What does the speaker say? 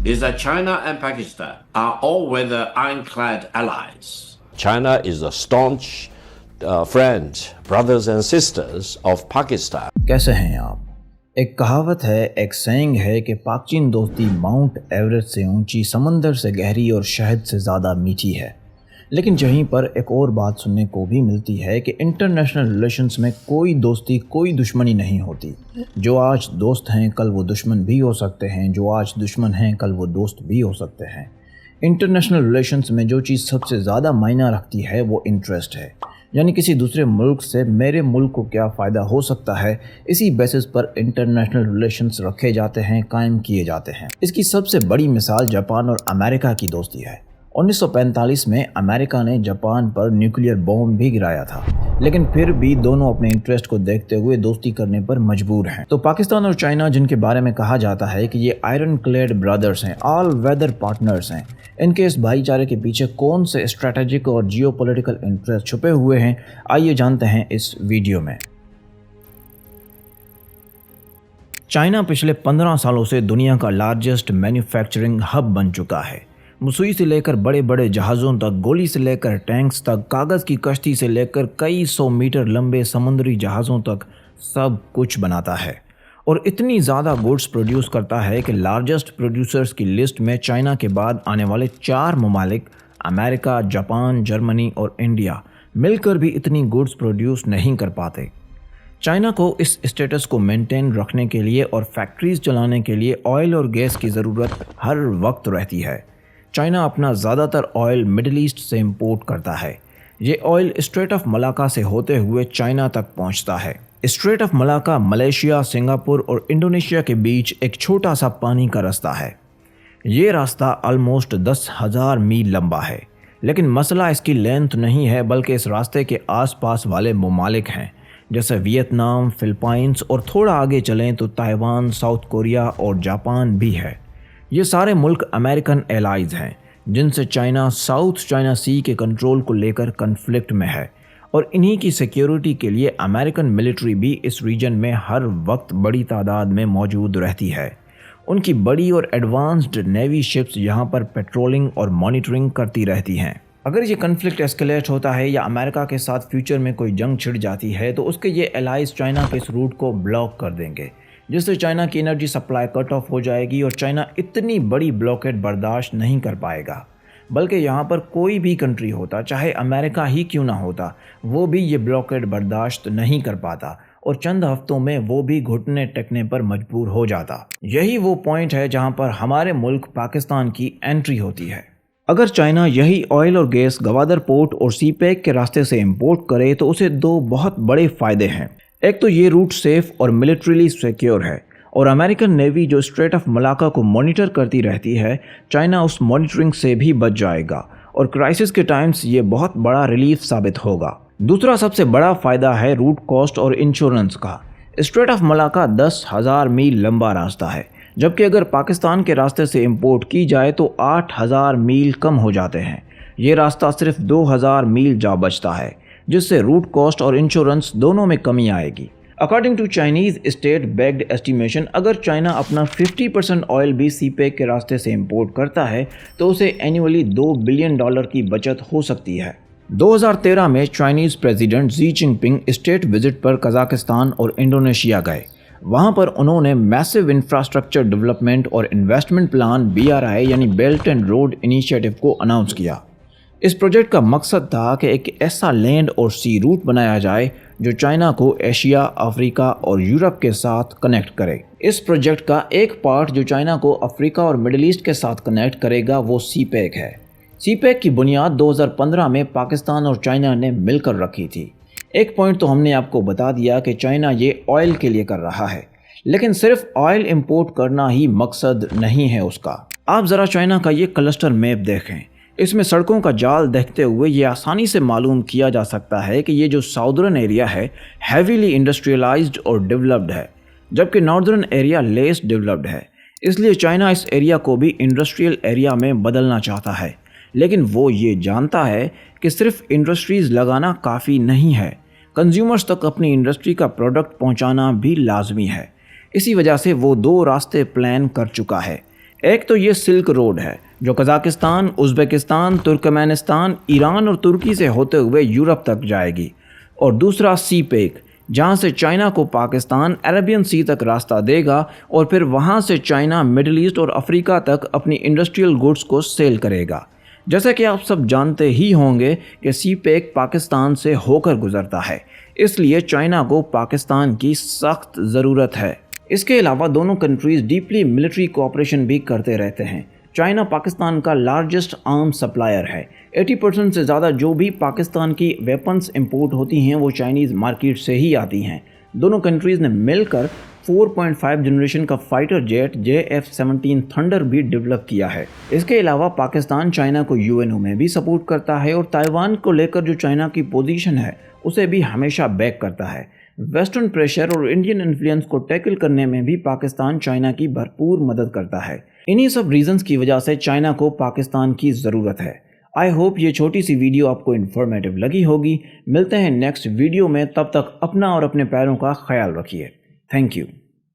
is that China and Pakistan are all-weather ironclad allies. China is a staunch friend, brothers and sisters of Pakistan. कैसे हैं आप? एक कहावत है, एक सेइंग है कि पाक चीन दोस्ती माउंट एवरेस्ट से ऊंची, समंदर से गहरी और शहद से ज़्यादा मीठी है। लेकिन यहीं पर एक और बात सुनने को भी मिलती है कि इंटरनेशनल रिलेशंस में कोई दोस्ती, कोई दुश्मनी नहीं होती। जो आज दोस्त हैं कल वो दुश्मन भी हो सकते हैं, जो आज दुश्मन हैं कल वो दोस्त भी हो सकते हैं। इंटरनेशनल रिलेशंस में जो चीज़ सबसे ज़्यादा मायना रखती है वो इंटरेस्ट है, यानी किसी दूसरे मुल्क से मेरे मुल्क को क्या फ़ायदा हो सकता है, इसी बेसिस पर इंटरनेशनल रिलेशंस रखे जाते हैं, कायम किए जाते हैं। इसकी सबसे बड़ी मिसाल जापान और अमेरिका की दोस्ती है। 1945 में अमेरिका ने जापान पर न्यूक्लियर बॉम्ब भी गिराया था, लेकिन फिर भी दोनों अपने इंटरेस्ट को देखते हुए दोस्ती करने पर मजबूर हैं। तो पाकिस्तान और चाइना, जिनके बारे में कहा जाता है कि ये आयरन क्लेड ब्रदर्स हैं, ऑल वेदर पार्टनर्स हैं, इनके इस भाईचारे के पीछे कौन से स्ट्रैटेजिक और जियोपॉलिटिकल इंटरेस्ट छुपे हुए हैं, आइए जानते हैं इस वीडियो में। चाइना पिछले 15 सालों से दुनिया का लार्जेस्ट मैन्युफैक्चरिंग हब बन चुका है। मुसुई से लेकर बड़े बड़े जहाज़ों तक, गोली से लेकर टैंक्स तक, कागज़ की कश्ती से लेकर कई 100 मीटर लंबे समुद्री जहाज़ों तक सब कुछ बनाता है और इतनी ज़्यादा गुड्स प्रोड्यूस करता है कि लार्जेस्ट प्रोड्यूसर्स की लिस्ट में चाइना के बाद आने वाले 4 ममालिक अमेरिका, जापान, जर्मनी और इंडिया मिलकर भी इतनी गुड्स प्रोड्यूस नहीं कर पाते। चाइना को इस स्टेटस को मेंटेन रखने के लिए और फैक्ट्रीज चलाने के लिए ऑयल और गैस की ज़रूरत हर वक्त रहती है। चाइना अपना ज़्यादातर ऑयल मिडिल ईस्ट से इंपोर्ट करता है। ये ऑयल स्ट्रेट ऑफ मलाका से होते हुए चाइना तक पहुंचता है। Straight of Malacca Malaysia, Singapore और इंडोनेशिया के बीच एक छोटा सा पानी का रास्ता है। ये रास्ता ऑलमोस्ट 10,000 मील लंबा है, लेकिन मसला इसकी लेंथ नहीं है, बल्कि इस रास्ते के आसपास वाले ममालिक हैं, जैसे वियतनाम, फिलीपाइंस और थोड़ा आगे चलें तो ताइवान, साउथ कोरिया और जापान भी है। ये सारे मुल्क अमेरिकन एलाइज हैं, जिनसे चाइना साउथ चाइना सी के कंट्रोल को लेकर कन्फ्लिक्ट में है और इन्हीं की सिक्योरिटी के लिए अमेरिकन मिलिट्री भी इस रीजन में हर वक्त बड़ी तादाद में मौजूद रहती है। उनकी बड़ी और एडवांस्ड नेवी शिप्स यहाँ पर पेट्रोलिंग और मॉनिटरिंग करती रहती हैं। अगर ये कन्फ्लिक्ट एस्केलेट होता है या अमेरिका के साथ फ्यूचर में कोई जंग छिड़ जाती है तो उसके ये एलाइज चाइना के इस रूट को ब्लॉक कर देंगे, जिससे चाइना की एनर्जी सप्लाई कट ऑफ हो जाएगी और चाइना इतनी बड़ी ब्लॉकेड बर्दाश्त नहीं कर पाएगा। बल्कि यहाँ पर कोई भी कंट्री होता, चाहे अमेरिका ही क्यों ना होता, वो भी ये ब्लॉकेड बर्दाश्त नहीं कर पाता और चंद हफ्तों में वो भी घुटने टेकने पर मजबूर हो जाता। यही वो पॉइंट है जहाँ पर हमारे मुल्क पाकिस्तान की एंट्री होती है। अगर चाइना यही ऑयल और गैस गवादर पोर्ट और सी पैक के रास्ते से इंपोर्ट करे तो उसे 2 बहुत बड़े फ़ायदे हैं। एक तो ये रूट सेफ और मिलिट्रीली सिक्योर है और अमेरिकन नेवी जो स्ट्रेट ऑफ मलाका को मॉनिटर करती रहती है, चाइना उस मॉनिटरिंग से भी बच जाएगा और क्राइसिस के टाइम्स ये बहुत बड़ा रिलीफ साबित होगा। दूसरा सबसे बड़ा फ़ायदा है रूट कॉस्ट और इंश्योरेंस का। स्ट्रेट ऑफ मलाका 10,000 मील लंबा रास्ता है, जबकि अगर पाकिस्तान के रास्ते से इंपोर्ट की जाए तो 8,000 मील कम हो जाते हैं। ये रास्ता सिर्फ 2,000 मील जा बचता है, जिससे रूट कॉस्ट और इंश्योरेंस दोनों में कमी आएगी। According to Chinese state backed estimation, अगर चाइना अपना 50% ऑयल भी सी पैक के रास्ते से इंपोर्ट करता है तो उसे एनुअली $2 बिलियन की बचत हो सकती है। 2013 में Chinese president Xi Jinping state visit पर कजाकिस्तान और इंडोनेशिया गए। वहाँ पर उन्होंने मैसिव इंफ्रास्ट्रक्चर डेवलपमेंट और इन्वेस्टमेंट प्लान BRI यानी बेल्ट एंड रोड इनिशिएटिव को अनाउंस किया। इस प्रोजेक्ट का मकसद था कि एक ऐसा लैंड और सी रूट बनाया जाए जो चाइना को एशिया, अफ्रीका और यूरोप के साथ कनेक्ट करे। इस प्रोजेक्ट का एक पार्ट जो चाइना को अफ्रीका और मिडिल ईस्ट के साथ कनेक्ट करेगा वो सी पैक है। सी पैक की बुनियाद 2015 में पाकिस्तान और चाइना ने मिलकर रखी थी। एक पॉइंट तो हमने आपको बता दिया कि चाइना ये ऑयल के लिए कर रहा है, लेकिन सिर्फ ऑयल इंपोर्ट करना ही मकसद नहीं है उसका। आप ज़रा चाइना का ये क्लस्टर मैप देखें। इसमें सड़कों का जाल देखते हुए ये आसानी से मालूम किया जा सकता है कि ये जो साउदर्न एरिया है हैवीली इंडस्ट्रियलाइज्ड और डेवलप्ड है, जबकि नॉर्दर्न एरिया लेस डेवलप्ड है। इसलिए चाइना इस एरिया को भी इंडस्ट्रियल एरिया में बदलना चाहता है, लेकिन वो ये जानता है कि सिर्फ इंडस्ट्रीज़ लगाना काफ़ी नहीं है, कंज्यूमर्स तक अपनी इंडस्ट्री का प्रोडक्ट पहुंचाना भी लाजमी है। इसी वजह से वो 2 रास्ते प्लान कर चुका है। ایک تو یہ سلک روڈ ہے جو قزاقستان، ازبکستان، ترکمانستان، ایران اور ترکی سے ہوتے ہوئے یورپ تک جائے گی، اور دوسرا سی پیک جہاں سے چائنا کو پاکستان عربین سی تک راستہ دے گا اور پھر وہاں سے چائنا مڈل ایسٹ اور افریقہ تک اپنی انڈسٹریل گڈز کو سیل کرے گا۔ جیسا کہ آپ سب جانتے ہی ہوں گے کہ سی پیک پاکستان سے ہو کر گزرتا ہے، اس لیے چائنا کو پاکستان کی سخت ضرورت ہے۔ اس کے علاوہ دونوں کنٹریز ڈیپلی ملٹری کوآپریشن بھی کرتے رہتے ہیں۔ چائنا پاکستان کا لارجسٹ آرم سپلائر ہے۔ 80% سے زیادہ جو بھی پاکستان کی ویپنز امپورٹ ہوتی ہیں وہ چائنیز مارکیٹ سے ہی آتی ہیں۔ دونوں کنٹریز نے مل کر 4.5 جنریشن کا فائٹر جیٹ JF-17 تھنڈر بھی ڈیولپ کیا ہے۔ اس کے علاوہ پاکستان چائنا کو UNO میں بھی سپورٹ کرتا ہے اور تائیوان کو لے کر جو چائنا کی پوزیشن ہے اسے بھی ہمیشہ بیک کرتا ہے۔ ویسٹرن پریشر اور انڈین انفلوئنس کو ٹیکل کرنے میں بھی پاکستان چائنا کی بھرپور مدد کرتا ہے۔ انہی سب ریزنز کی وجہ سے چائنا کو پاکستان کی ضرورت ہے۔ آئی ہوپ یہ چھوٹی سی ویڈیو آپ کو انفارمیٹیو لگی ہوگی۔ ملتے ہیں نیکسٹ ویڈیو میں، تب تک اپنا اور اپنے پیروں کا خیال رکھیے۔ Thank you.